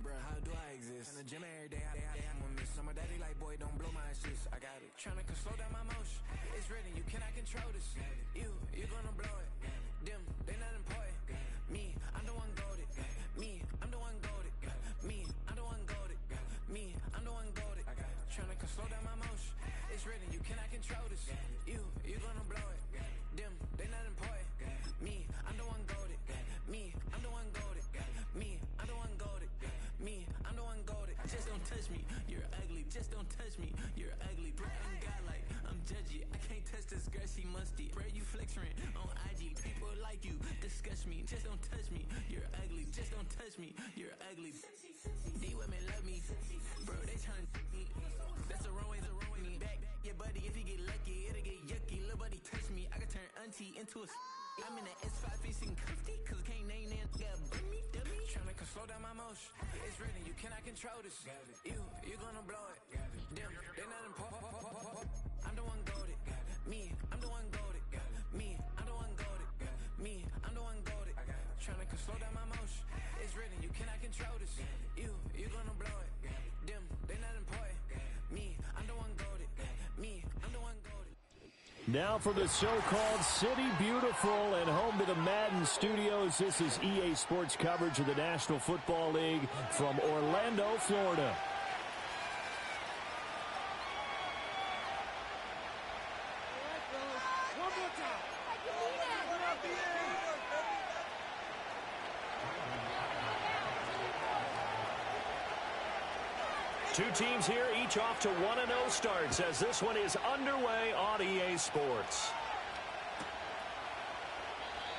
bruh, how do I exist? In the gym every day, I'm gonna miss some of daddy like, boy, don't blow my shit. I got it. Tryna slow down my motion. It's written, you cannot control this. You gonna blow it. Them, they not important. Me, I'm the one goated. Me, I'm the one goated. Me, I'm the one goated. Me, I'm the one goated. Tryna slow down my motion. It's written, you cannot control this. You gonna blow it. Them, they not important. Me, I'm the one goated. Me, I'm the one goated. Me, I'm the one goated. Me, I'm the one goated. Just don't touch me, you're ugly. Just don't touch me, you're ugly. Bro, I'm godlike, I'm judgy. I can't touch this girl, she musty. Bro, you flexing on IG. People like you disgust me. Just don't touch me, you're ugly. Just don't touch me, you're ugly. These women love me, bro. They tryna me. That's the wrong way, the wrong way. Me back, yeah, buddy. If you get lucky, it'll get yucky. Little buddy touch me, I can turn auntie into a. I'm in the S5 facing comfy, cause I can't name that. Yeah, dummy. Tryna slow down my motion. It's written, you cannot control this. You gonna blow it. Them, they not important. I'm the one goated. Me, I'm the one goated. Me, I'm the one goated. Me, I'm the one goated. Tryna slow down my motion. It's written, you cannot control this. You gonna blow it. Them, they not important. Me, I'm the one goated. Me, I'm the one goated. Now for the so-called City Beautiful and home to the Madden studios. This is EA Sports coverage of the National Football League from Orlando, Florida. Two teams here, each off to 1-0 starts as this one is underway on EA Sports.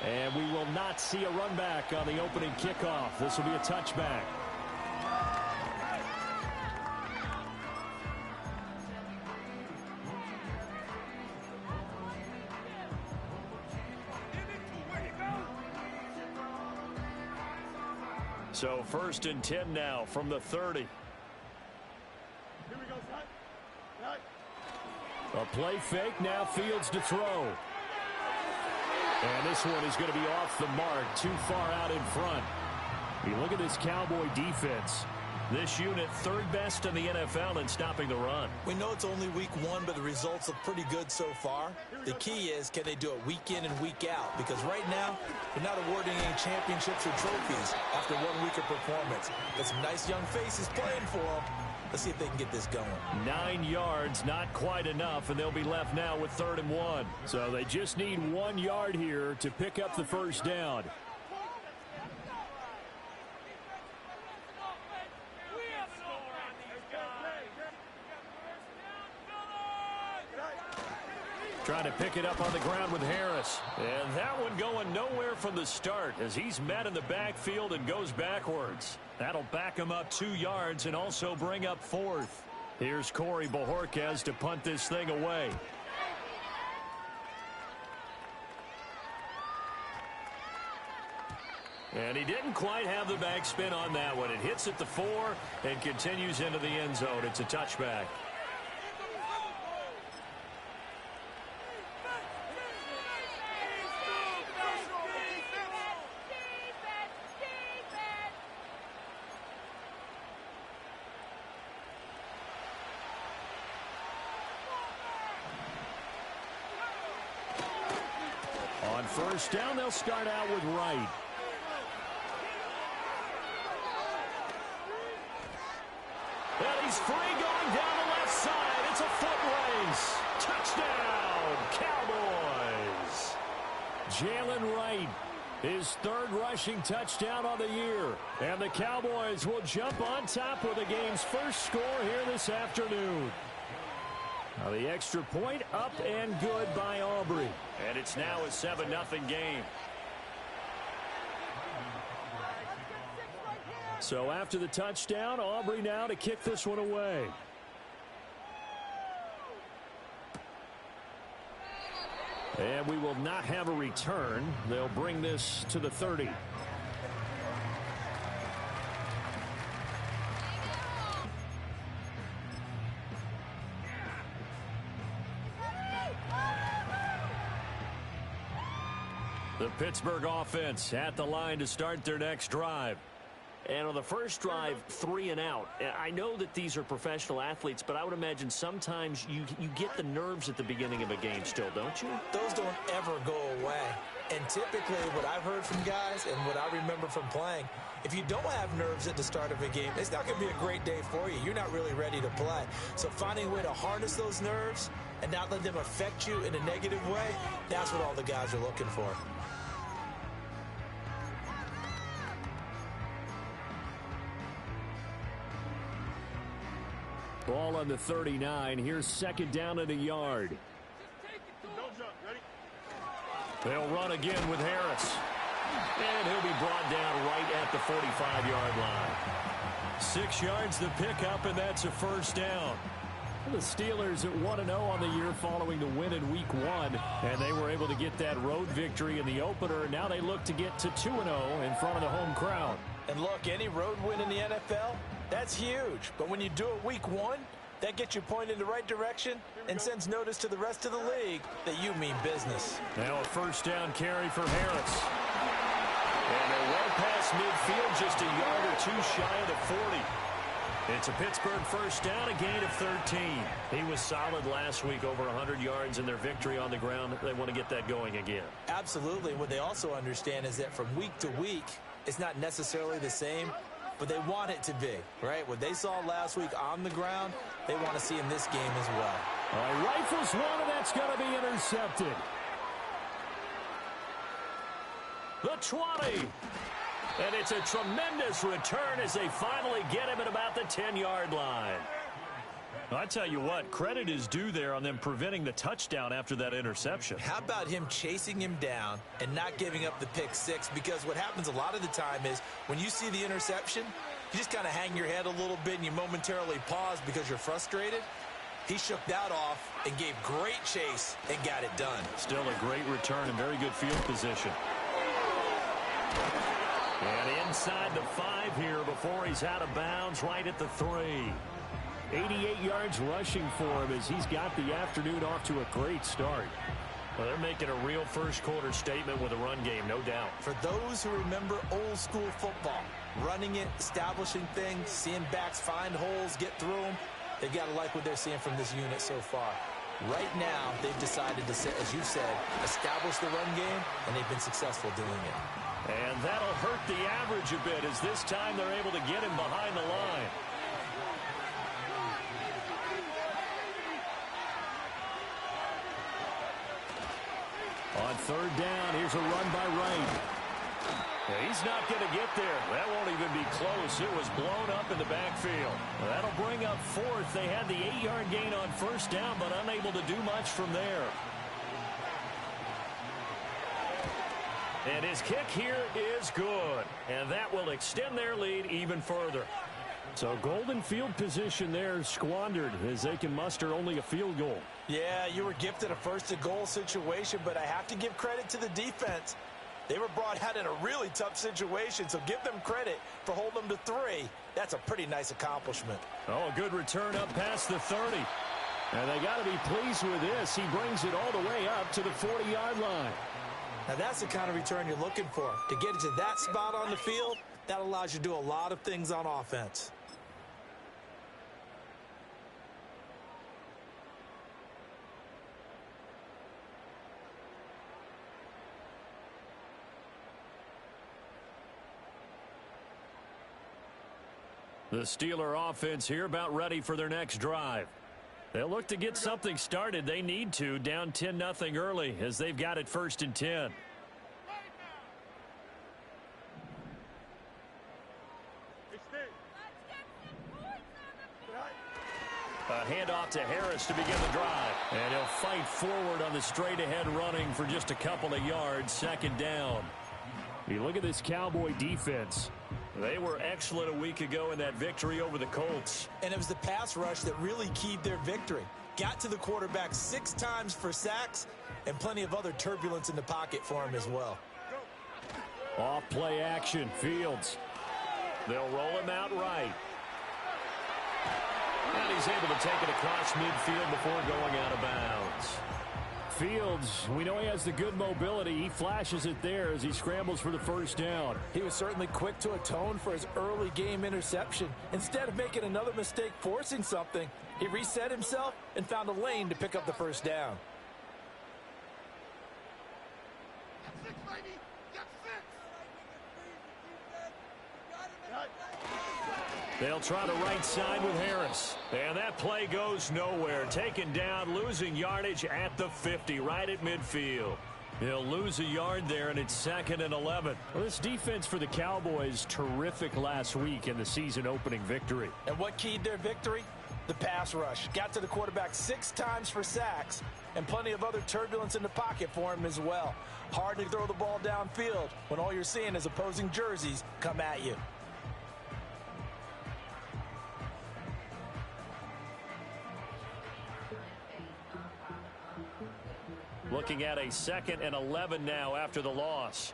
And we will not see a run back on the opening kickoff. This will be a touchback. So 1st and 10 now from the 30. A play fake, now Fields to throw. And this one is going to be off the mark, too far out in front. You look at this Cowboy defense. This unit, 3rd best in the NFL in stopping the run. We know it's only week 1, but the results look pretty good so far. The key is, can they do it week in and week out? Because right now, they're not awarding any championships or trophies after 1 week of performance. Got some nice young faces playing for them. Let's see if they can get this going. 9 yards, not quite enough, and they'll be left now with 3rd and 1. So they just need 1 yard here to pick up the first down. Trying to pick it up on the ground with Harris. And that one going nowhere from the start as he's met in the backfield and goes backwards. That'll back him up 2 yards and also bring up 4th. Here's Corey Bojorquez to punt this thing away. And he didn't quite have the backspin on that one. It hits at the 4 and continues into the end zone. It's a touchback. On 1st down, they'll start out with Wright. And he's free going down the left side. It's a foot race. Touchdown, Cowboys. Jalen Wright, his 3rd rushing touchdown on the year. And the Cowboys will jump on top with the game's first score here this afternoon. Now the extra point up and good by Aubrey. And it's now a 7-0 game. So after the touchdown, Aubrey now to kick this one away. And we will not have a return. They'll bring this to the 30. The Pittsburgh offense at the line to start their next drive. And on the first drive, 3 and out. I know that these are professional athletes, but I would imagine sometimes you get the nerves at the beginning of a game still, don't you? Those don't ever go away. And typically what I've heard from guys and what I remember from playing, if you don't have nerves at the start of a game, it's not going to be a great day for you. You're not really ready to play. So finding a way to harness those nerves and not let them affect you in a negative way, that's what all the guys are looking for. Ball on the 39. Here's second down and a yard. They'll run again with Harris. And he'll be brought down right at the 45-yard line. 6 yards the pickup, and that's a first down. The Steelers at 1-0 on the year following the win in Week 1, and they were able to get that road victory in the opener. Now they look to get to 2-0 in front of the home crowd. And look, any road win in the NFL, that's huge. But when you do it Week 1, that gets you pointed in the right direction and sends notice to the rest of the league that you mean business. Now a first down carry for Harris. And they're well past midfield, just a yard or two shy of the 40. It's a Pittsburgh first down, a gain of 13. He was solid last week, over 100 yards in their victory on the ground. They want to get that going again. Absolutely. What they also understand is that from week to week, it's not necessarily the same, but they want it to be, right? What they saw last week on the ground, they want to see in this game as well. All right, rifles one, and that's going to be intercepted. The 20. And it's a tremendous return as they finally get him at about the 10-yard line. I tell you what, credit is due there on them preventing the touchdown after that interception. How about him chasing him down and not giving up the pick six? Because what happens a lot of the time is when you see the interception, you just kind of hang your head a little bit and you momentarily pause because you're frustrated. He shook that off and gave great chase and got it done. Still a great return and very good field position. And inside the 5 here before he's out of bounds, right at the 3. 88 yards rushing for him as he's got the afternoon off to a great start. Well, they're making a real first-quarter statement with a run game, no doubt. For those who remember old-school football, running it, establishing things, seeing backs find holes, get through them, they've got to like what they're seeing from this unit so far. Right now, they've decided to, as you said, establish the run game, and they've been successful doing it. And that'll hurt the average a bit as this time they're able to get him behind the line. On third down, here's a run by Wright. He's not going to get there. That won't even be close. It was blown up in the backfield. That'll bring up fourth. They had the 8-yard gain on first down, but unable to do much from there. And his kick here is good. And that will extend their lead even further. So golden field position there squandered as they can muster only a field goal. Yeah, you were gifted a first-and-goal situation, but I have to give credit to the defense. They were brought out in a really tough situation, so give them credit for holding them to 3. That's a pretty nice accomplishment. Oh, a good return up past the 30. And they got to be pleased with this. He brings it all the way up to the 40-yard line. Now, that's the kind of return you're looking for. To get it to that spot on the field, that allows you to do a lot of things on offense. The Steeler offense here about ready for their next drive. They'll look to get something started. They need to, down 10-0 early as they've got it 1st and 10. A handoff to Harris to begin the drive. And he'll fight forward on the straight-ahead running for just a couple of yards, 2nd down. You look at this Cowboy defense. They were excellent a week ago in that victory over the Colts. And it was the pass rush that really keyed their victory. Got to the quarterback 6 times for sacks and plenty of other turbulence in the pocket for him as well. Off play action, Fields. They'll roll him out right. And he's able to take it across midfield before going out of bounds. Fields, we know he has the good mobility. He flashes it there as he scrambles for the first down. He was certainly quick to atone for his early game interception. Instead of making another mistake forcing something, he reset himself and found a lane to pick up the first down. They'll try the right side with Harris. And that play goes nowhere. Taken down, losing yardage at the 50, right at midfield. He'll lose a yard there, and it's 2nd and 11. Well, this defense for the Cowboys, terrific last week in the season-opening victory. And what keyed their victory? The pass rush. Got to the quarterback 6 times for sacks, and plenty of other turbulence in the pocket for him as well. Hard to throw the ball downfield when all you're seeing is opposing jerseys come at you. Looking at a 2nd and 11 now after the loss.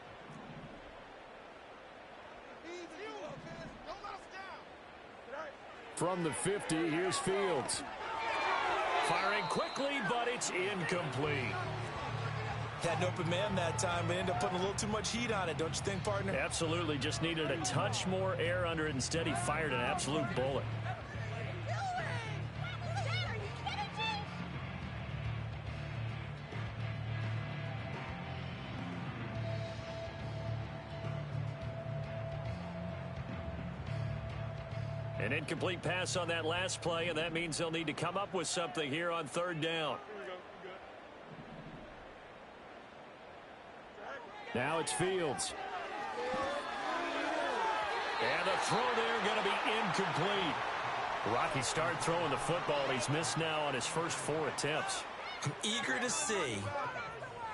From the 50, here's Fields. Firing quickly, but it's incomplete. Had an open man that time, but ended up putting a little too much heat on it, don't you think, partner? Absolutely, just needed a touch more air under it. Instead, he fired an absolute bullet. An incomplete pass on that last play, and that means they'll need to come up with something here on 3rd down. Now it's Fields. And the throw there going to be incomplete. Rocky start throwing the football. He's missed now on his first 4 attempts. I'm eager to see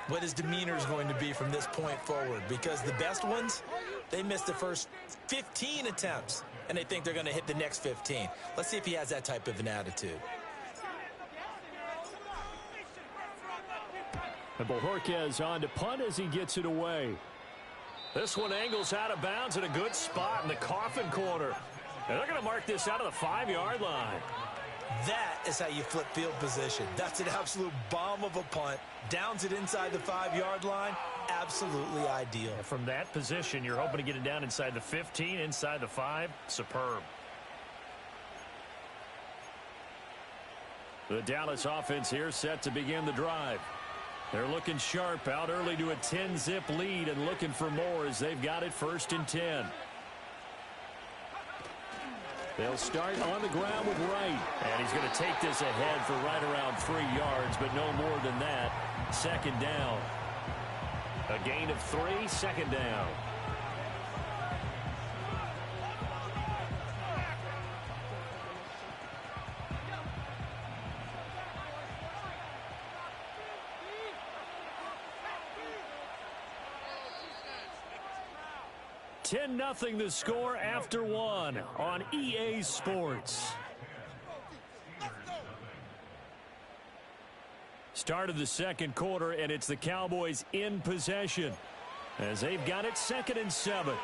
what his demeanor is going to be from this point forward, because the best ones, they missed the first 15 attempts, and they think they're going to hit the next 15. Let's see if he has that type of an attitude. And Bojorquez on to punt as he gets it away. This one angles out of bounds in a good spot in the coffin corner. And they're going to mark this out of the 5-yard line. That is how you flip field position. That's an absolute bomb of a punt. Downs it inside the 5-yard line. Absolutely ideal. And from that position, you're hoping to get it down inside the 15, inside the 5. Superb. The Dallas offense here set to begin the drive. They're looking sharp, out early to a 10-zip lead and looking for more as they've got it 1st and 10. They'll start on the ground with Wright. And he's going to take this ahead for right around 3 yards, but no more than that. 2nd down. A gain of 3, 2nd down. $10-0 the score after 1 on EA Sports. Start of the 2nd quarter, and it's the Cowboys in possession as they've got it 2nd and 7.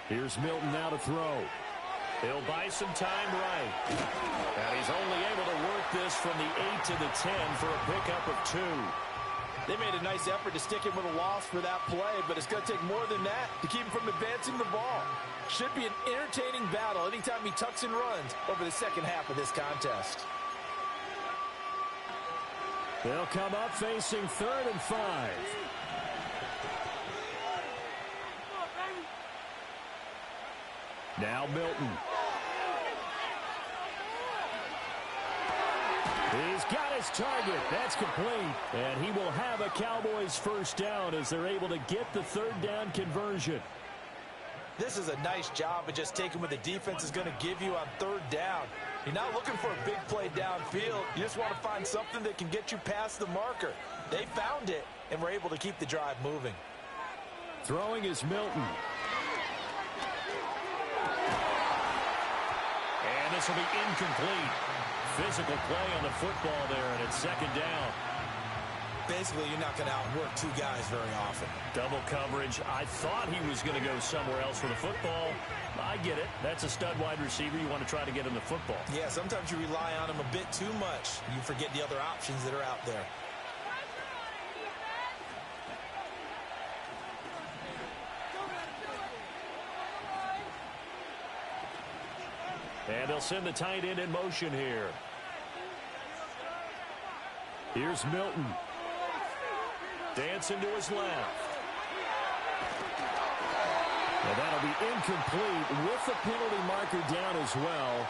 Here's Milton now to throw. He'll buy some time right. And he's only able to work this from the 8 to the 10 for a pickup of 2. They made a nice effort to stick him with a loss for that play, but it's going to take more than that to keep him from advancing the ball. Should be an entertaining battle anytime he tucks and runs over the 2nd half of this contest. They'll come up facing 3rd and 5. Now Milton. He's got his target. That's complete. And he will have a Cowboys 1st down as they're able to get the 3rd down conversion. This is a nice job of just taking what the defense is going to give you on 3rd down. You're not looking for a big play downfield. You just want to find something that can get you past the marker. They found it and were able to keep the drive moving. Throwing is Milton. And this will be incomplete. Physical play on the football there, and it's 2nd down. Basically, you're not going to outwork two guys very often. Double coverage. I thought he was going to go somewhere else for the football. I get it. That's a stud wide receiver. You want to try to get him the football. Yeah, sometimes you rely on him a bit too much. You forget the other options that are out there. And they'll send the tight end in motion here. Here's Milton. Dancing to his left. And that'll be incomplete with the penalty marker down as well.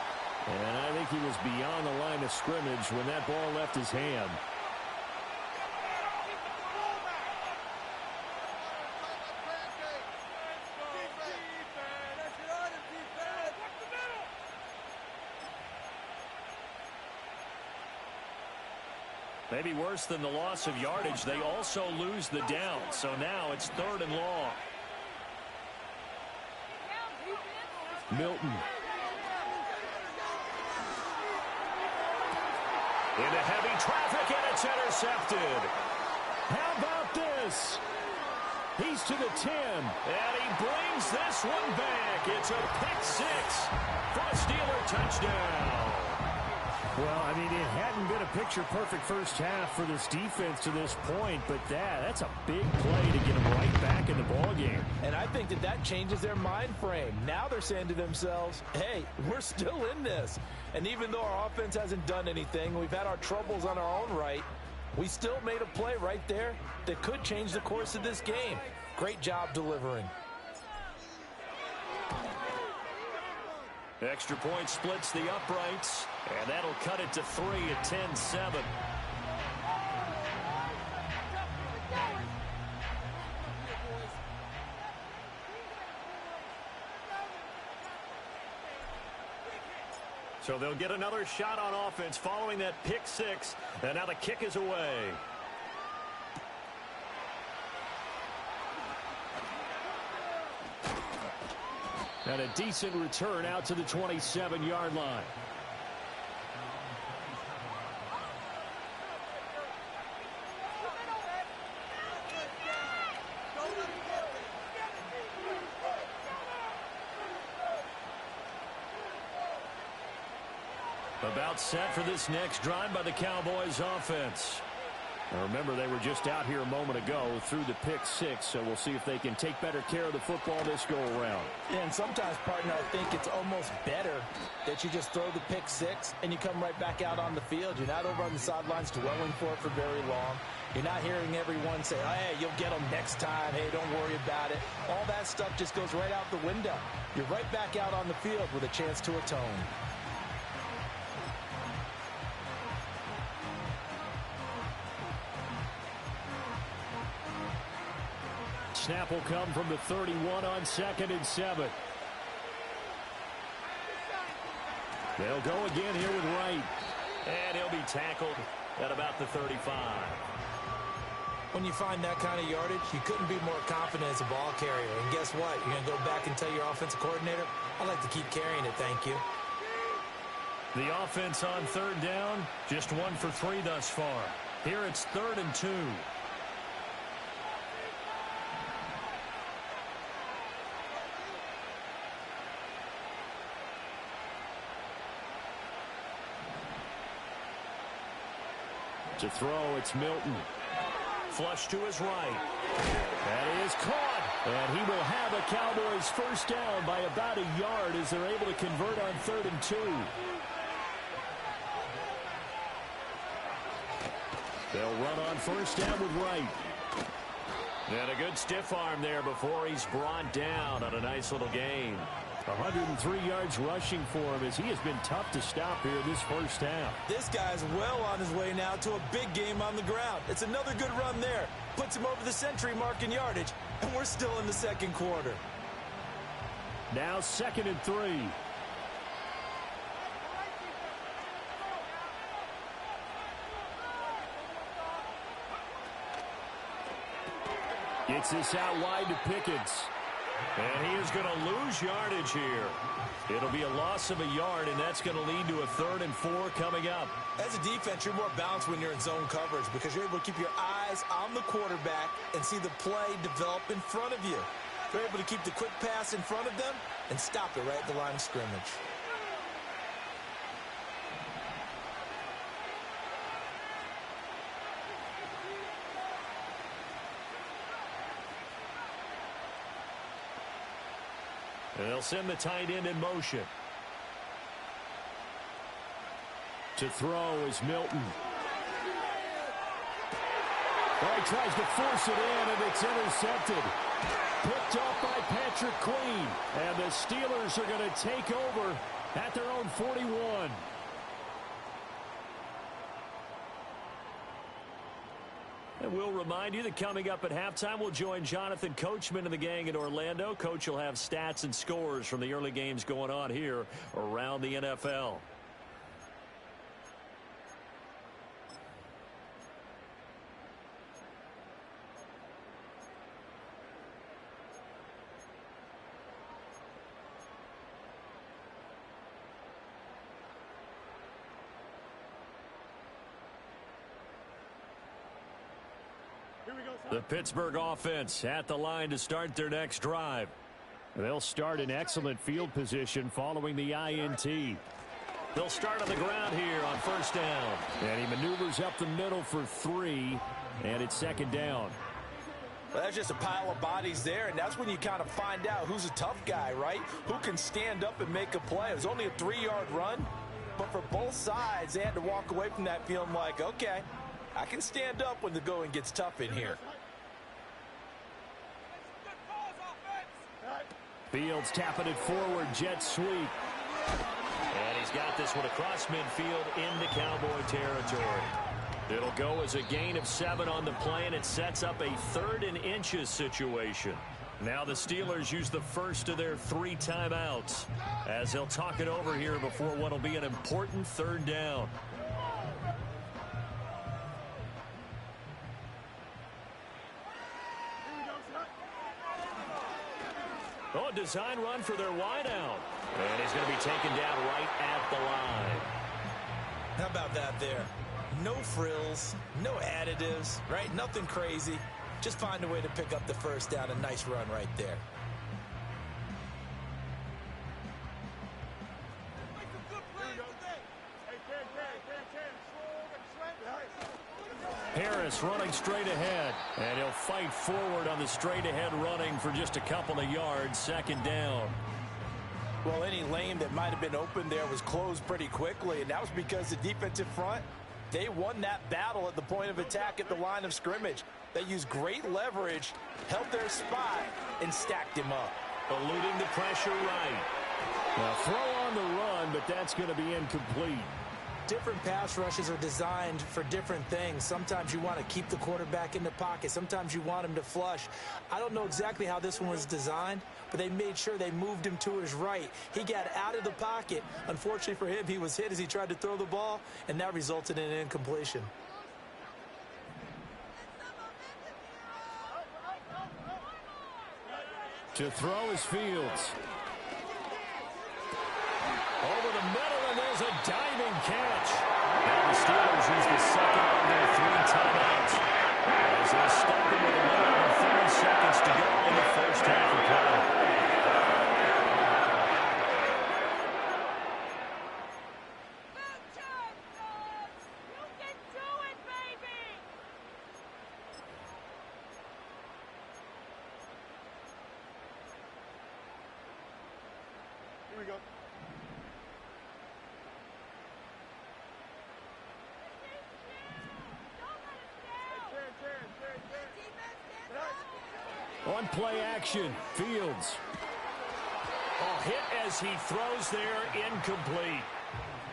And I think he was beyond the line of scrimmage when that ball left his hand. Maybe worse than the loss of yardage, they also lose the down. So now it's 3rd and long. Milton. Into heavy traffic, and it's intercepted. How about this? He's to the 10, and he brings this one back. It's a pick 6 for a Steeler touchdown. Well, I mean, it hadn't been a picture-perfect first half for this defense to this point, but that's a big play to get them right back in the ballgame. And I think that changes their mind frame. Now they're saying to themselves, hey, we're still in this. And even though our offense hasn't done anything, we've had our troubles on our own right, we still made a play right there that could change the course of this game. Great job delivering. Extra point splits the uprights, and that'll cut it to 3 at 10-7. So they'll get another shot on offense following that pick 6, and now the kick is away. And a decent return out to the 27-yard line. About set for this next drive by the Cowboys offense. Now remember, they were just out here a moment ago through the pick 6, so we'll see if they can take better care of the football this go-around. Yeah, and sometimes, partner, I think it's almost better that you just throw the pick 6 and you come right back out on the field. You're not over on the sidelines dwelling for it for very long. You're not hearing everyone say, oh, hey, you'll get them next time. Hey, don't worry about it. All that stuff just goes right out the window. You're right back out on the field with a chance to atone. Snap will come from the 31 on 2nd and 7. They'll go again here with Wright. And he'll be tackled at about the 35. When you find that kind of yardage, you couldn't be more confident as a ball carrier. And guess what? You're going to go back and tell your offensive coordinator, I'd like to keep carrying it, thank you. The offense on 3rd down, just 1 for 3 thus far. Here it's 3rd and 2. To throw, it's Milton. Flush to his right. That is caught. And he will have a Cowboys first down by about a yard as they're able to convert on 3rd and 2. They'll run on first down with Wright. And a good stiff arm there before he's brought down on a nice little gain. 103 yards rushing for him as he has been tough to stop here this first half. This guy's well on his way now to a big game on the ground. It's another good run there. Puts him over the century mark in yardage, and we're still in the 2nd quarter. Now 2nd and 3. Gets this out wide to Pickens. And he is going to lose yardage here. It'll be a loss of a yard, and that's going to lead to a 3rd and 4 coming up. As a defense, you're more balanced when you're in zone coverage because you're able to keep your eyes on the quarterback and see the play develop in front of you. You're able to keep the quick pass in front of them and stop it right at the line of scrimmage. And they'll send the tight end in motion. To throw is Milton. Well, he tries to force it in, and it's intercepted. Picked up by Patrick Queen. And the Steelers are going to take over at their own 41. And we'll remind you that coming up at halftime, we'll join Jonathan Coachman and the gang in Orlando. Coach will have stats and scores from the early games going on here around the NFL. The Pittsburgh offense at the line to start their next drive. They'll start in excellent field position following the INT. They'll start on the ground here on 1st down. And he maneuvers up the middle for 3, and it's 2nd down. Well, that's just a pile of bodies there, and that's when you kind of find out who's a tough guy, right? Who can stand up and make a play. It was only a 3-yard run, but for both sides, they had to walk away from that feeling like, okay, I can stand up when the going gets tough in here. Fields tapping it forward, jet sweep. And he's got this one across midfield into Cowboy territory. It'll go as a gain of 7 on the play, and it sets up a 3rd and inches situation. Now the Steelers use the first of their 3 timeouts as they'll talk it over here before what will be an important 3rd down. Oh, design run for their wideout. And he's going to be taken down right at the line. How about that there? No frills, no additives, right? Nothing crazy. Just find a way to pick up the 1st down. A nice run right there. Harris running straight ahead, and he'll fight forward on the straight-ahead running for just a couple of yards. 2nd down. Well, any lane that might have been open there was closed pretty quickly, and that was because the defensive front, they won that battle at the point of attack at the line of scrimmage. They used great leverage, held their spot, and stacked him up. Eluding the pressure right. Now throw on the run, but that's going to be incomplete. Different pass rushes are designed for different things. Sometimes you want to keep the quarterback in the pocket. Sometimes you want him to flush. I don't know exactly how this one was designed, but they made sure they moved him to his right. He got out of the pocket. Unfortunately for him, he was hit as he tried to throw the ball, and that resulted in an incompletion. To throw is Fields. Over the middle, and there's a diving catch. Now the Steelers use the 2nd of their 3 timeouts as they stop him with 30 seconds to go in the 1st half of play. Here we go. On play action, Fields. Oh, hit as he throws there, incomplete.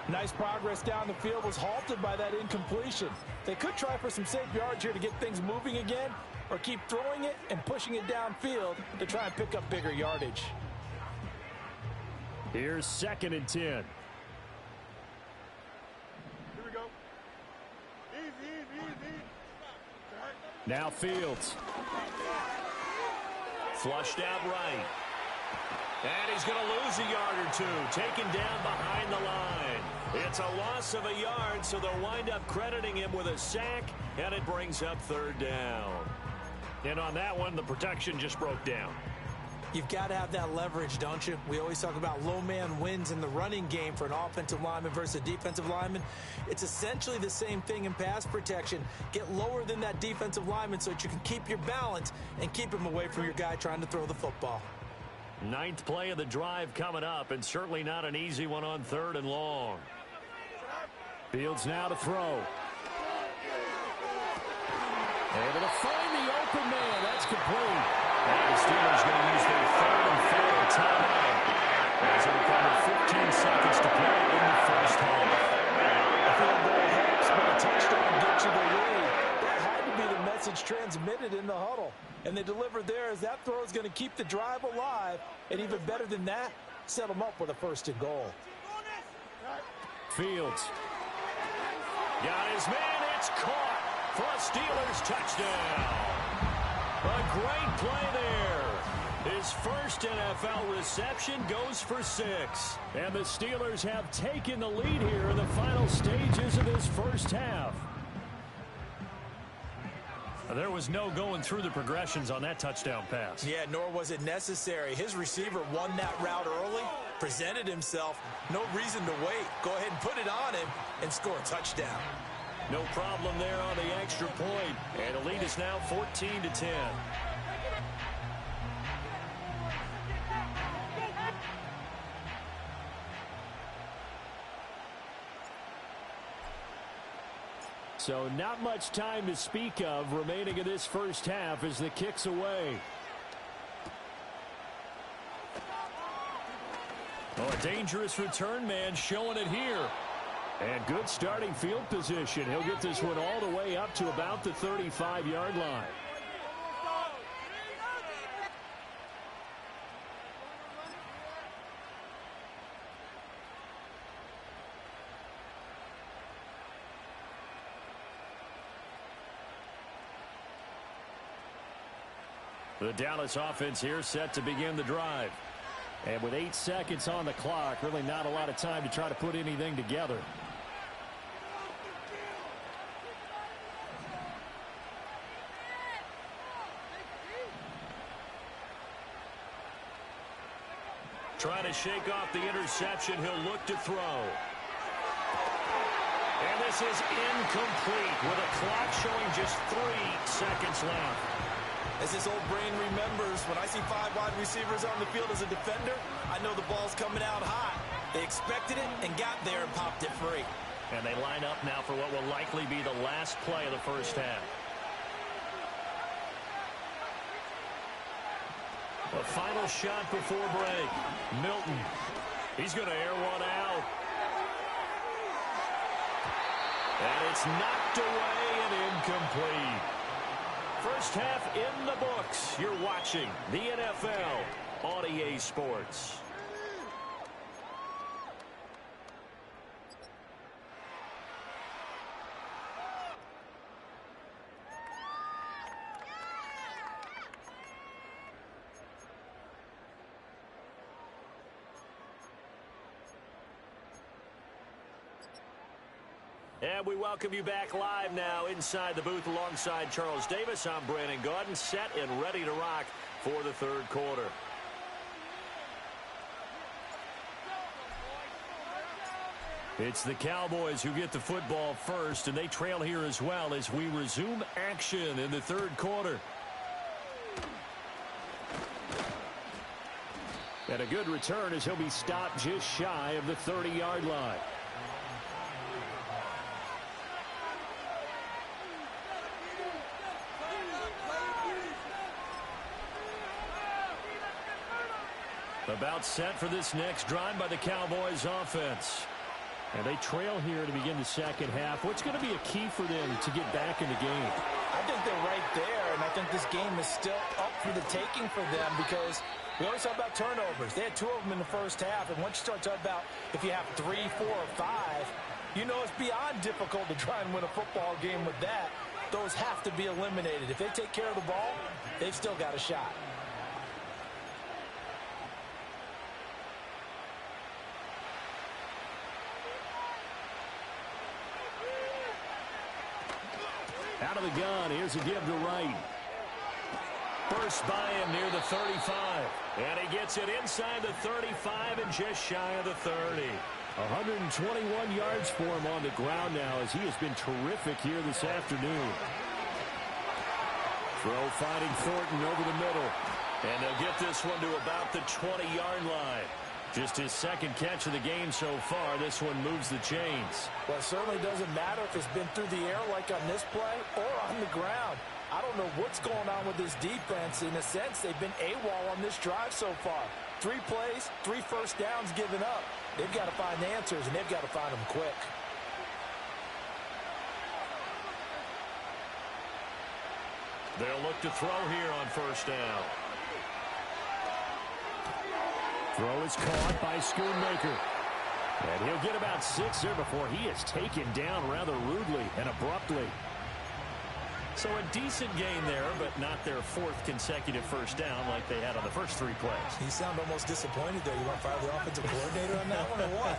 Nice progress down the field, was halted by that incompletion. They could try for some safe yards here to get things moving again, or keep throwing it and pushing it downfield to try and pick up bigger yardage. Here's 2nd and 10. Here we go. Easy. Now Fields. Flushed out right. And he's going to lose a yard or two. Taken down behind the line. It's a loss of a yard, so they'll wind up crediting him with a sack, and it brings up third down. And on that one, the protection just broke down. You've got to have that leverage, don't you? We always talk about low man wins in the running game for an offensive lineman versus a defensive lineman. It's essentially the same thing in pass protection. Get lower than that defensive lineman so that you can keep your balance and keep him away from your guy trying to throw the football. Ninth play of the drive coming up, and certainly not an easy one on third and long. Fields now to throw. Able to find the open man. That's complete. And the Steelers going to use their third and final timeout as it'll come with 15 seconds to play in the first half. A field goal helps, but a touchdown gets you the lead. That had to be the message transmitted in the huddle. And they delivered there as that throw is going to keep the drive alive. And even better than that, set them up with a first and goal. Fields. Got his man. It's caught for a Steelers touchdown. A great play there. His first NFL reception goes for 6. And the Steelers have taken the lead here in the final stages of this first half. There was no going through the progressions on that touchdown pass. Yeah, nor was it necessary. His receiver won that route early, presented himself. No reason to wait. Go ahead and put it on him and score a touchdown. No problem there on the extra point. And the lead is now 14-10. So not much time to speak of remaining in this first half as the kick's away. Oh, a dangerous return man showing it here. And good starting field position. He'll get this one all the way up to about the 35-yard line. The Dallas offense here set to begin the drive. And with 8 seconds on the clock, really not a lot of time to try to put anything together. Trying to shake off the interception. He'll look to throw. And this is incomplete with a clock showing just 3 seconds left. As his old brain remembers, when I see 5 wide receivers on the field as a defender, I know the ball's coming out hot. They expected it and got there and popped it free. And they line up now for what will likely be the last play of the first half. The final shot before break. Milton. He's going to air one out. And it's knocked away and incomplete. First half in the books. You're watching the NFL on EA Sports. And we welcome you back live now inside the booth alongside Charles Davis. I'm Brandon Gaudin, set and ready to rock for the third quarter. It's the Cowboys who get the football first, and they trail here as well as we resume action in the third quarter. And a good return as he'll be stopped just shy of the 30-yard line. About set for this next drive by the Cowboys offense. And they trail here to begin the second half. What's going to be a key for them to get back in the game? I think they're right there, and I think this game is still up for the taking for them because we always talk about turnovers. They had 2 of them in the first half, and once you start talking about if you have 3, 4, or 5, you know it's beyond difficult to try and win a football game with that. Those have to be eliminated. If they take care of the ball, they've still got a shot. Out of the gun, here's a give to Wright. First by him near the 35. And he gets it inside the 35 and just shy of the 30. 121 yards for him on the ground now as he has been terrific here this afternoon. Throw finding Thornton over the middle. And they'll get this one to about the 20-yard line. Just his second catch of the game so far. This one moves the chains. Well, it certainly doesn't matter if it's been through the air like on this play or on the ground. I don't know what's going on with this defense. In a sense, they've been AWOL on this drive so far. 3 plays, 3 first downs given up. They've got to find answers, and they've got to find them quick. They'll look to throw here on first down. Throw is caught by Schoonmaker. And he'll get about 6 there before he is taken down rather rudely and abruptly. So a decent gain there, but not their 4th consecutive first down like they had on the first 3 plays. You sound almost disappointed there. You want to fire the offensive coordinator on that one or what?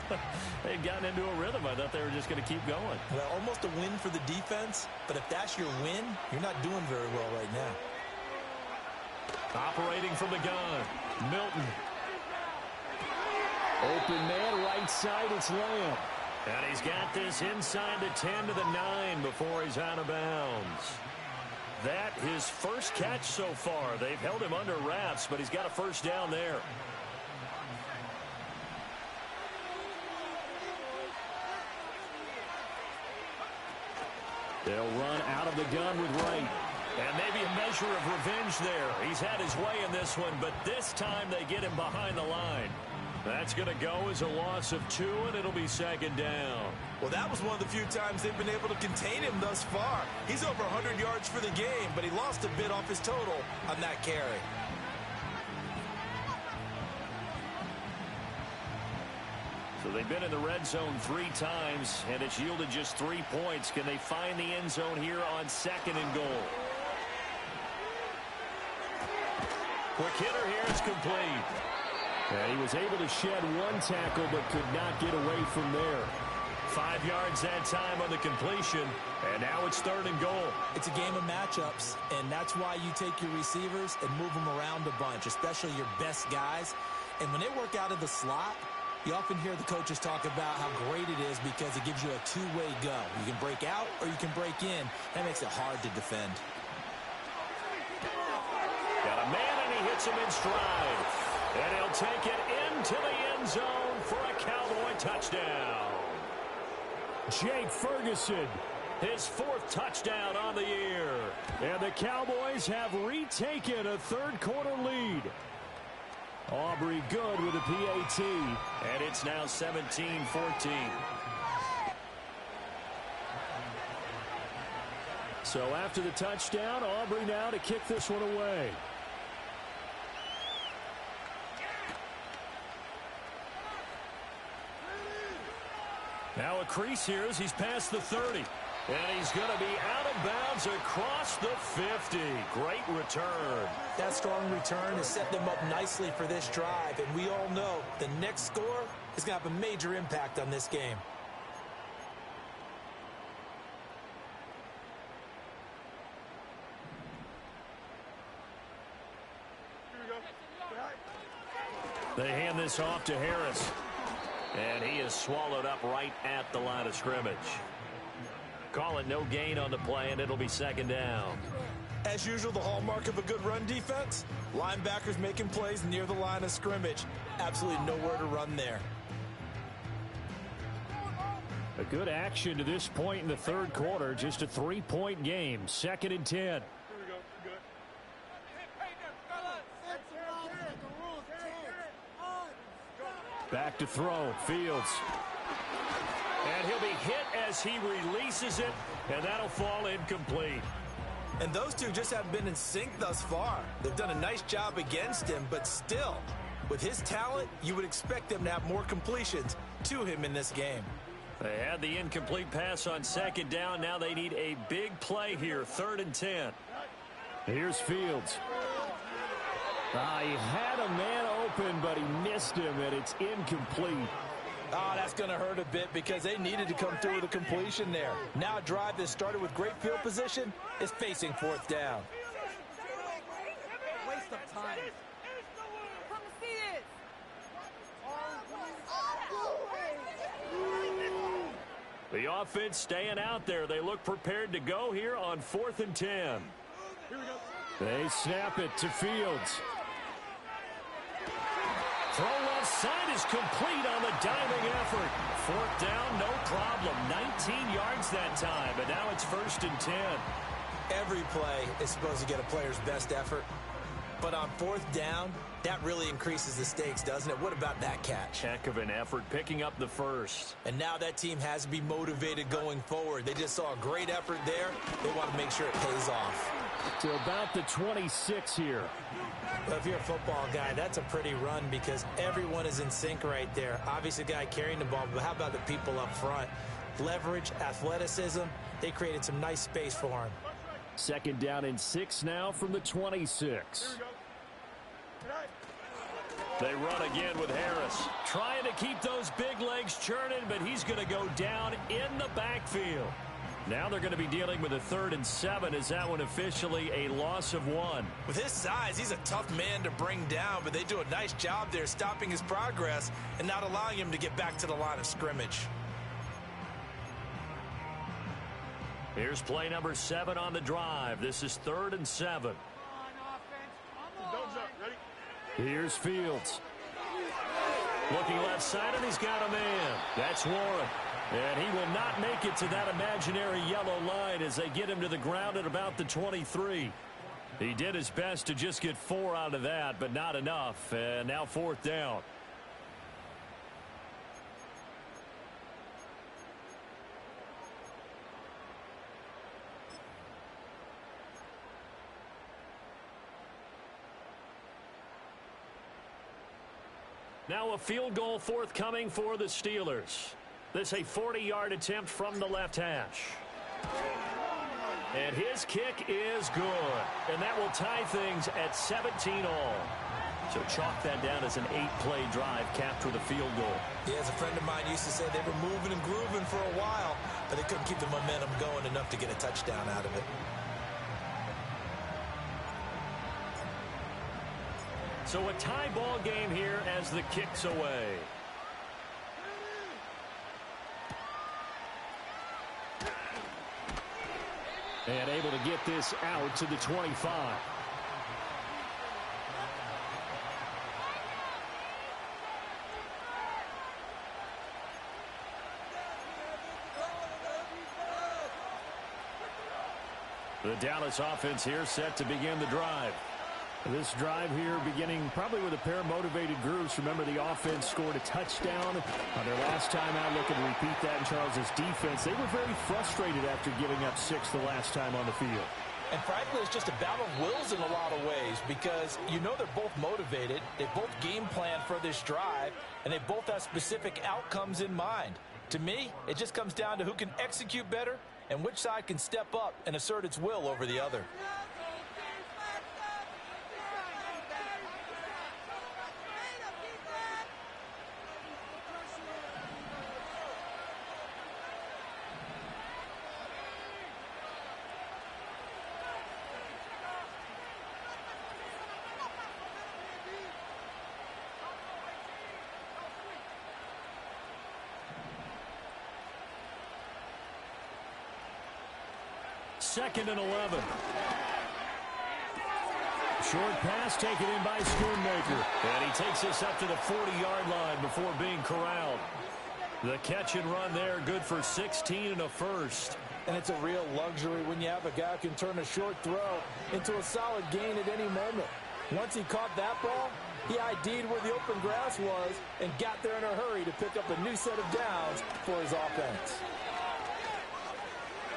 They'd gotten into a rhythm. I thought they were just going to keep going. Well, almost a win for the defense, but if that's your win, you're not doing very well right now. Operating from the gun, Milton. Open man, right side, it's Lamb. And he's got this inside the 10 to the 9 before he's out of bounds. That his first catch so far. They've held him under wraps, but he's got a first down there. They'll run out of the gun with Wright. And maybe a measure of revenge there. He's had his way in this one, but this time they get him behind the line. That's going to go as a loss of 2, and it'll be second down. Well, that was one of the few times they've been able to contain him thus far. He's over 100 yards for the game, but he lost a bit off his total on that carry. So they've been in the red zone 3 times, and it's yielded just 3 points. Can they find the end zone here on 2nd and goal? Quick hitter here is complete. And he was able to shed 1 tackle but could not get away from there. 5 yards that time on the completion, and now it's 3rd and goal. It's a game of matchups, and that's why you take your receivers and move them around a bunch, especially your best guys. And when they work out of the slot, you often hear the coaches talk about how great it is because it gives you a 2-way go. You can break out or you can break in. That makes it hard to defend. Got a man, and he hits him in stride. And he'll take it into the end zone for a Cowboy touchdown. Jake Ferguson, his 4th touchdown on the year. And the Cowboys have retaken a 3rd quarter lead. Aubrey good with a PAT. And it's now 17-14. So after the touchdown, Aubrey now to kick this one away. Now a crease here as he's past the 30. And he's going to be out of bounds across the 50. Great return. That strong return has set them up nicely for this drive. And we all know the next score is going to have a major impact on this game. They hand this off to Harris. And he is swallowed up right at the line of scrimmage. Call it no gain on the play, and it'll be 2nd down. As usual, the hallmark of a good run defense, linebackers making plays near the line of scrimmage. Absolutely nowhere to run there. A good action to this point in the 3rd quarter. Just a 3-point game. 2nd and 10. Here we go. Good. Back to throw. Fields. And he'll be hit as he releases it, and that'll fall incomplete. And those two just haven't been in sync thus far. They've done a nice job against him, but still, with his talent, you would expect them to have more completions to him in this game. They had the incomplete pass on 2nd down. Now they need a big play here, 3rd and 10. Here's Fields. He had a man open, but he missed him, and it's incomplete. Oh, that's going to hurt a bit because they needed to come through with a completion there. Now a drive that started with great field position is facing fourth down. Waste of time. Come to see this. The offense staying out there. They look prepared to go here on 4th and 10. Here we go. They snap it to Fields. Throw left side is complete on the diving effort. 4th down, no problem. 19 yards that time, but now it's 1st and 10. Every play is supposed to get a player's best effort. But on 4th down, that really increases the stakes, doesn't it? What about that catch? Heck of an effort, picking up the first. And now that team has to be motivated going forward. They just saw a great effort there. They want to make sure it pays off. To about the 26 here. But if you're a football guy, that's a pretty run because everyone is in sync right there. Obviously, the guy carrying the ball, but how about the people up front? Leverage, athleticism, they created some nice space for him. 2nd down and 6 now from the 26. They run again with Harris. Trying to keep those big legs churning, but he's going to go down in the backfield. Now they're going to be dealing with a 3rd and 7. Is that one officially a loss of 1? With his size, he's a tough man to bring down, but they do a nice job there stopping his progress and not allowing him to get back to the line of scrimmage. Here's play number 7 on the drive. This is 3rd and 7. Dogs up. Ready? Here's Fields. Looking left side, and he's got a man. That's Warren. And he will not make it to that imaginary yellow line as they get him to the ground at about the 23. He did his best to just get 4 out of that, but not enough. And now 4th down. Now a field goal forthcoming for the Steelers. This a 40-yard attempt from the left hash. And his kick is good. And that will tie things at 17 all. So chalk that down as an 8-play drive capped with a field goal. Yeah, as a friend of mine used to say, they were moving and grooving for a while, but they couldn't keep the momentum going enough to get a touchdown out of it. So a tie ball game here as the kick's away. And able to get this out to the 25. The Dallas offense here set to begin the drive. This drive here beginning probably with a pair of motivated groups. Remember, the offense scored a touchdown on their last time out. Looking to repeat that in Charles's defense. They were very frustrated after giving up 6 the last time on the field. And frankly, it's just a battle of wills in a lot of ways because you know they're both motivated. They both game plan for this drive, and they both have specific outcomes in mind. To me, it just comes down to who can execute better and which side can step up and assert its will over the other. Second and 11. Short pass taken in by Schoonmaker. And he takes this up to the 40-yard line before being corralled. The catch and run there, good for 16 and a first. And it's a real luxury when you have a guy who can turn a short throw into a solid gain at any moment. Once he caught that ball, he ID'd where the open grass was and got there in a hurry to pick up a new set of downs for his offense.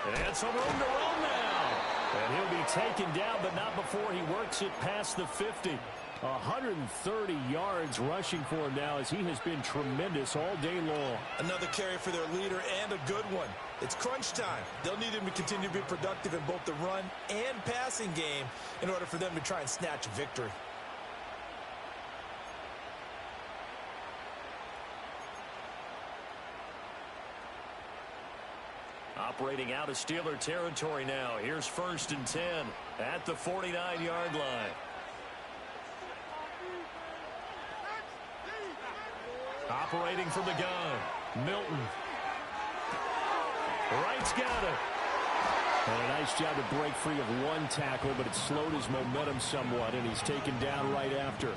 And some room to run now. And he'll be taken down, but not before he works it past the 50. 130 yards rushing for him now as he has been tremendous all day long. Another carry for their leader and a good one. It's crunch time. They'll need him to continue to be productive in both the run and passing game in order for them to try and snatch a victory. Operating out of Steeler territory now. Here's 1st and 10 at the 49-yard line. Operating from the gun, Milton. Wright's got it. And a nice job to break free of one tackle, but it slowed his momentum somewhat, and he's taken down right after.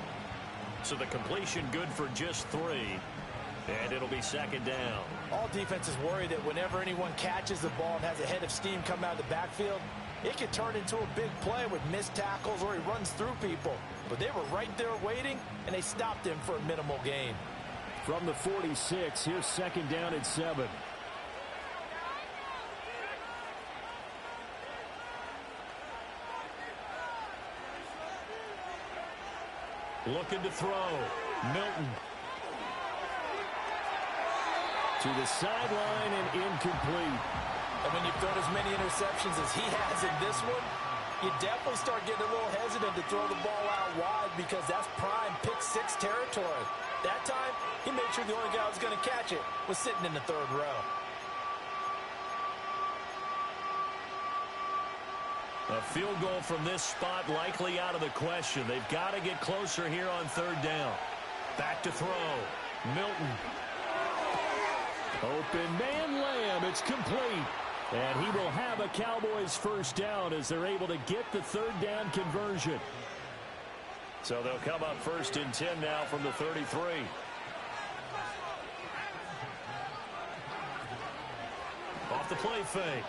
So the completion good for just 3. And it'll be 2nd down. All defenses worry that whenever anyone catches the ball and has a head of steam come out of the backfield, it could turn into a big play with missed tackles or he runs through people. But they were right there waiting, and they stopped him for a minimal gain. From the 46, here's 2nd down and 7. Looking to throw. Milton. To the sideline and incomplete. And when you've thrown as many interceptions as he has in this one, you definitely start getting a little hesitant to throw the ball out wide because that's prime pick 6 territory. That time, he made sure the only guy who was going to catch it was sitting in the 3rd row. A field goal from this spot likely out of the question. They've got to get closer here on 3rd down. Back to throw. Milton. Open man Lamb. It's complete. And he will have a Cowboys 1st down as they're able to get the 3rd down conversion. So they'll come up 1st and 10 now from the 33. Off the play fake.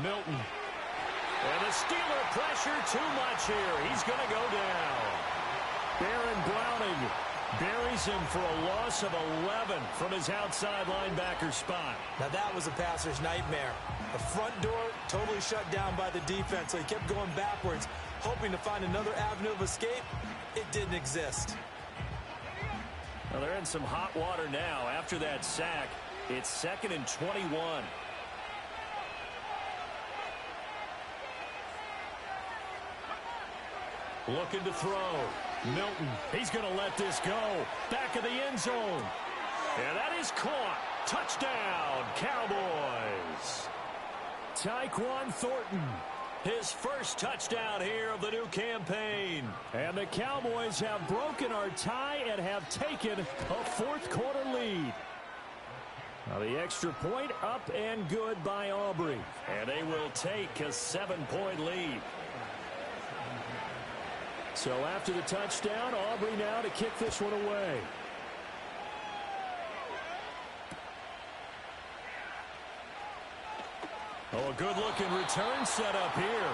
Milton. And the Steeler pressure too much here. He's going to go down. Baron Browning buries him for a loss of 11 from his outside linebacker spot. Now that was a passer's nightmare. The front door totally shut down by the defense, so he kept going backwards, hoping to find another avenue of escape. It didn't exist. Well, they're in some hot water now after that sack. It's 2nd and 21. Looking to throw. Milton. He's going to let this go. Back of the end zone. And that is caught. Touchdown, Cowboys. Tyquan Thornton. His first touchdown here of the new campaign. And the Cowboys have broken our tie and have taken a 4th quarter lead. Now the extra point up and good by Aubrey. And they will take a 7-point lead. So after the touchdown, Aubrey now to kick this one away. Oh, a good-looking return set up here.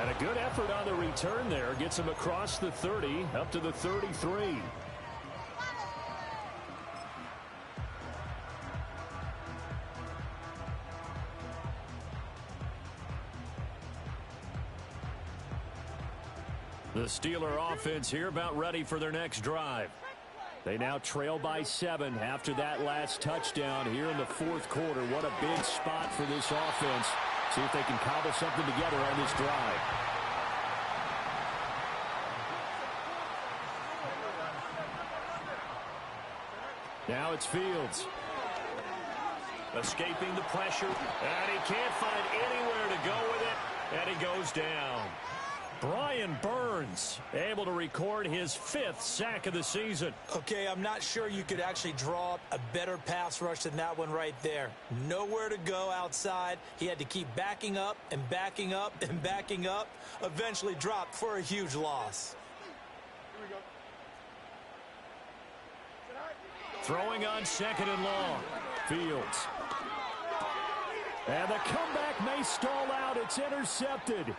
And a good effort on the return there. Gets him across the 30, up to the 33. The Steeler offense here about ready for their next drive. They now trail by 7 after that last touchdown here in the 4th quarter. What a big spot for this offense. See if they can cobble something together on this drive. Now it's Fields. Escaping the pressure, and he can't find anywhere to go with it, and he goes down. Brian Burns able to record his 5th sack of the season. Okay, I'm not sure you could actually draw up a better pass rush than that one right there. Nowhere to go outside. He had to keep backing up and backing up and backing up. Eventually dropped for a huge loss. Throwing on 2nd and long. Fields. And the comeback may stall out. It's intercepted.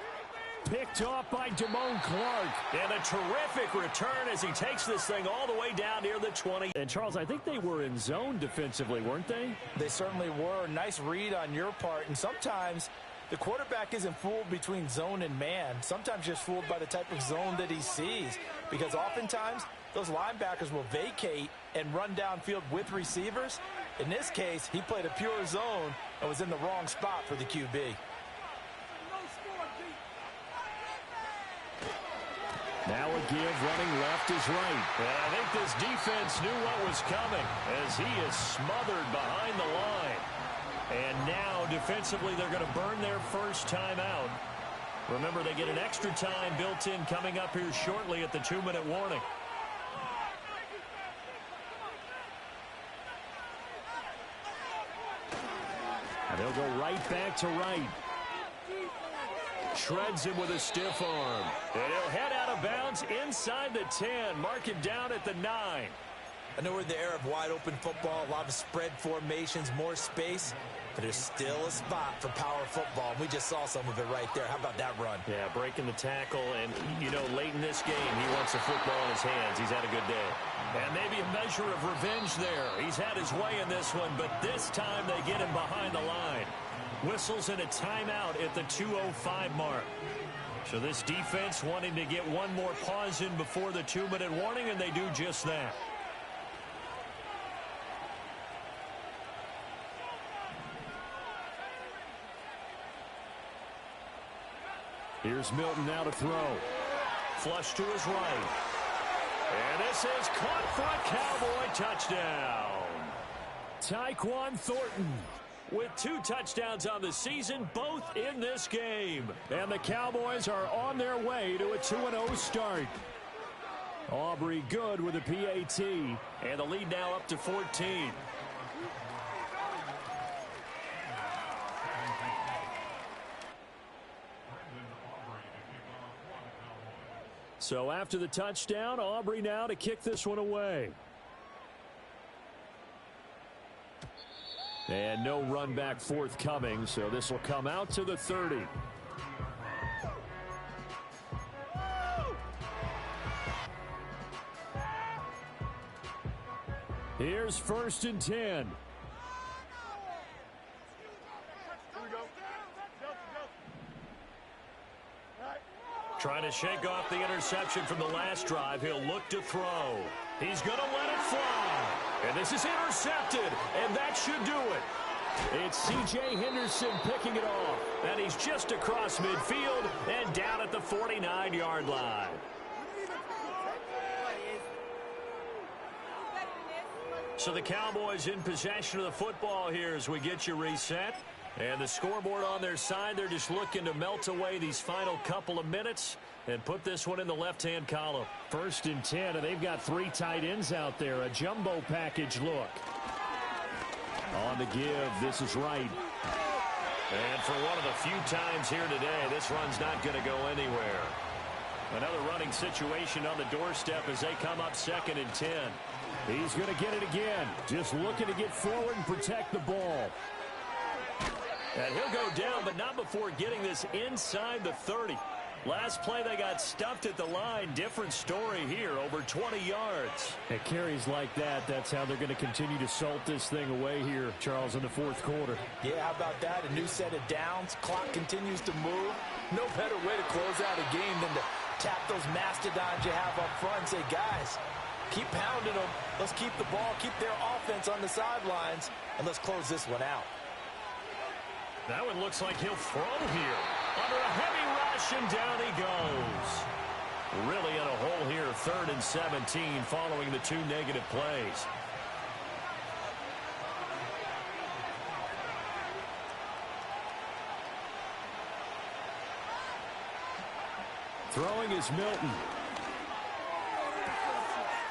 Picked off by Damone Clark. And a terrific return as he takes this thing all the way down near the 20. And, Charles, I think they were in zone defensively, weren't they? They certainly were. Nice read on your part. And sometimes the quarterback isn't fooled between zone and man. Sometimes just fooled by the type of zone that he sees. Because oftentimes those linebackers will vacate and run downfield with receivers. In this case, he played a pure zone and was in the wrong spot for the QB. Now a give, running left is right. And I think this defense knew what was coming as he is smothered behind the line. And now, defensively, they're going to burn their first timeout. Remember, they get an extra time built in coming up here shortly at the 2-minute warning. And they'll go right back to right. Shreds him with a stiff arm. And he'll head out of bounds inside the 10. Mark it down at the 9. I know we're in the era of wide-open football, a lot of spread formations, more space, but there's still a spot for power football. We just saw some of it right there. How about that run? Yeah, breaking the tackle, and, you know, late in this game, he wants the football in his hands. He's had a good day. And maybe a measure of revenge there. He's had his way in this one, but this time they get him behind the line. Whistles in a timeout at the 2:05 mark. So this defense wanting to get one more pause in before the 2-minute warning, and they do just that. Here's Milton now to throw. Flush to his right. And this is caught for a Cowboy touchdown. Tyquan Thornton with 2 touchdowns on the season, both in this game. And the Cowboys are on their way to a 2-0 start. Aubrey good with a PAT. And the lead now up to 14. So after the touchdown, Aubrey now to kick this one away. And no run back forthcoming, so this will come out to the 30. Here's 1st and 10. Trying to shake off the interception from the last drive. He'll look to throw. He's going to let it fly. And this is intercepted, and that should do it. It's C.J. Henderson picking it off. And he's just across midfield and down at the 49-yard line. So the Cowboys in possession of the football here as we get you reset. And the scoreboard on their side, they're just looking to melt away these final couple of minutes and put this one in the left-hand column. 1st and 10, and they've got 3 tight ends out there. A jumbo package look. On the give, this is right. And for one of the few times here today, this run's not going to go anywhere. Another running situation on the doorstep as they come up 2nd and 10. He's going to get it again. Just looking to get forward and protect the ball. And he'll go down, but not before getting this inside the 30. Last play, they got stuffed at the line. Different story here, over 20 yards. At carries like that, that's how they're going to continue to salt this thing away here, Charles, in the 4th quarter. Yeah, how about that? A new set of downs. Clock continues to move. No better way to close out a game than to tap those mastodons you have up front and say, guys, keep pounding them. Let's keep the ball, keep their offense on the sidelines, and let's close this one out. That one looks like he'll throw here. Under a heavy rush, and down he goes. Really in a hole here, 3rd and 17, following the 2 negative plays. Throwing is Milton.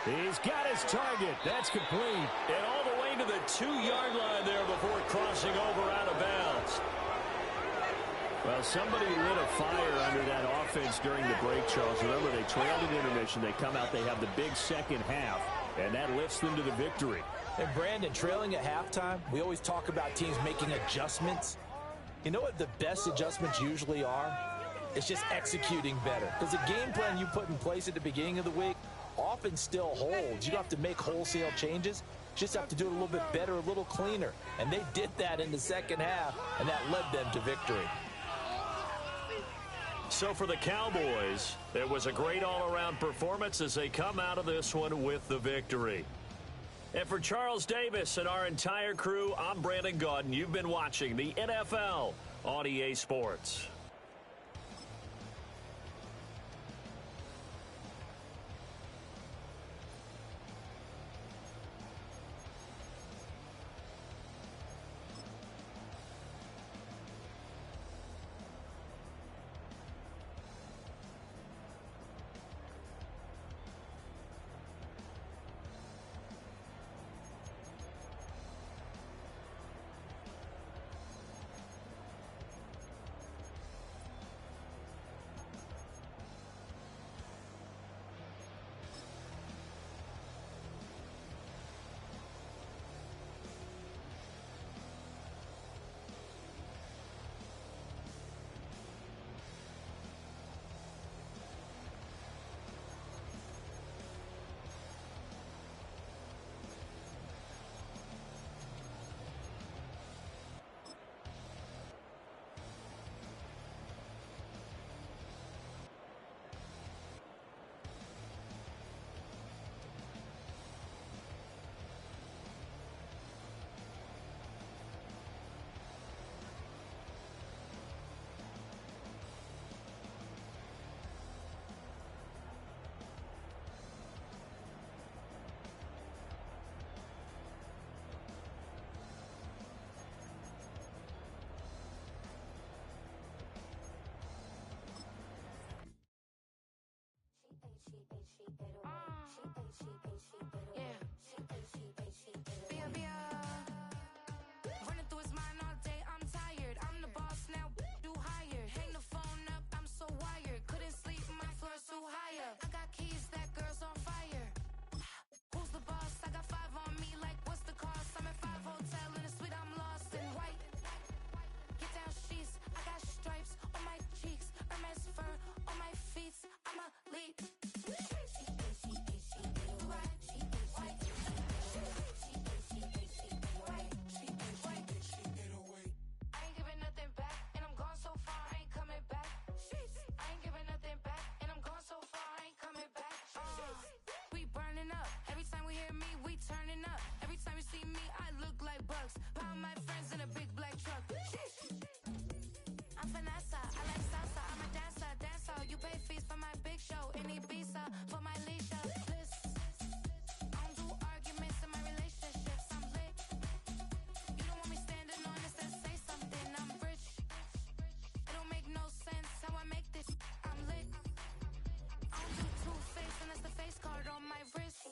He's got his target. That's complete. And all the way to the 2-yard line there before crossing over out of bounds. Well, somebody lit a fire under that offense during the break, Charles. Remember, they trailed in intermission. They come out, they have the big second half, and that lifts them to the victory. And Brandon, trailing at halftime, we always talk about teams making adjustments. You know what the best adjustments usually are? It's just executing better. Because the game plan you put in place at the beginning of the week often still holds. You don't have to make wholesale changes. You just have to do it a little bit better, a little cleaner. And they did that in the second half, and that led them to victory. So for the Cowboys, it was a great all-around performance as they come out of this one with the victory. And for Charles Davis and our entire crew, I'm Brandon Gaudin. You've been watching the NFL on EA Sports. Yeah. Running through his mind all day, I'm tired. I'm the boss now, do higher. Hang the phone up, I'm so wired. Couldn't sleep, my floor's too higher. I got keys, that girl's on fire. Who's the boss? I got 5 on me, like what's the cost? I'm at 5 hotel in a suite, I'm lost in white. Get down sheets, I got stripes on my cheeks, Hermes fur on my feet. I'm a lead. I ain't giving nothing back, and I'm gone so far, I ain't coming back. I ain't giving nothing back, and I'm gone so far, I ain't coming back. We burning up. Every time we hear me, we turning up. Every time you see me, I look like bugs. Pound my friends in a big black truck. I'm Vanessa, I like salsa, I'm a dancer. You pay fees for my big show in Ibiza, for my leisure. I don't do arguments in my relationships, I'm lit. You don't want me standing on this and say something, I'm rich. It don't make no sense how I make this, I'm lit. I don't do two-face, and that's the face card on my wrist.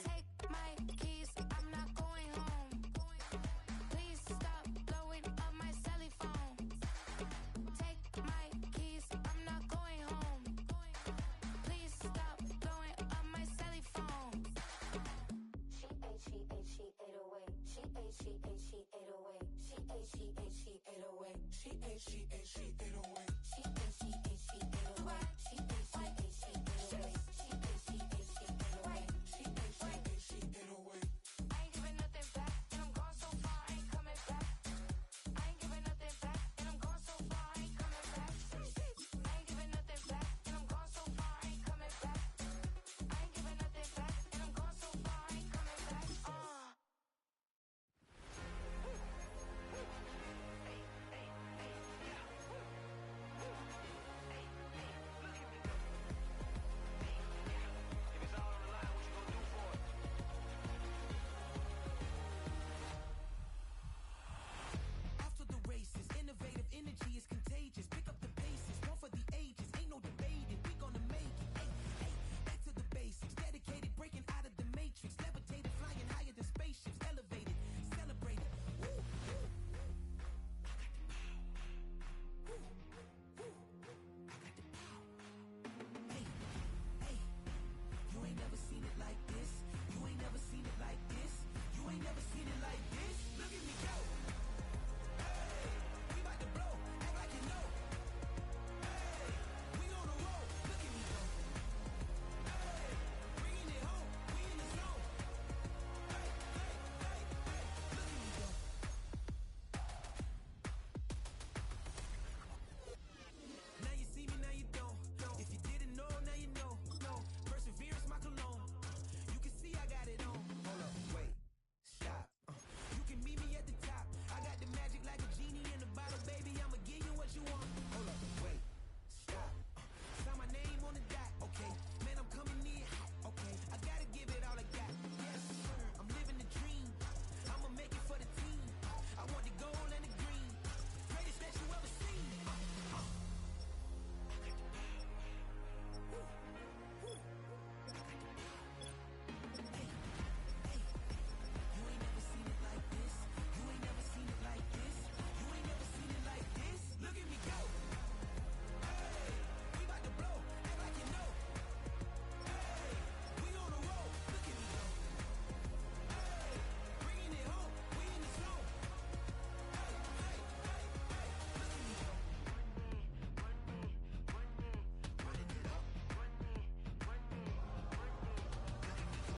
Take my keys, I'm not going home. Please stop blowing up my celly phone. Take my keys, I'm not going home. Please stop blowing up my celly phone. She 808. She 808. She 808.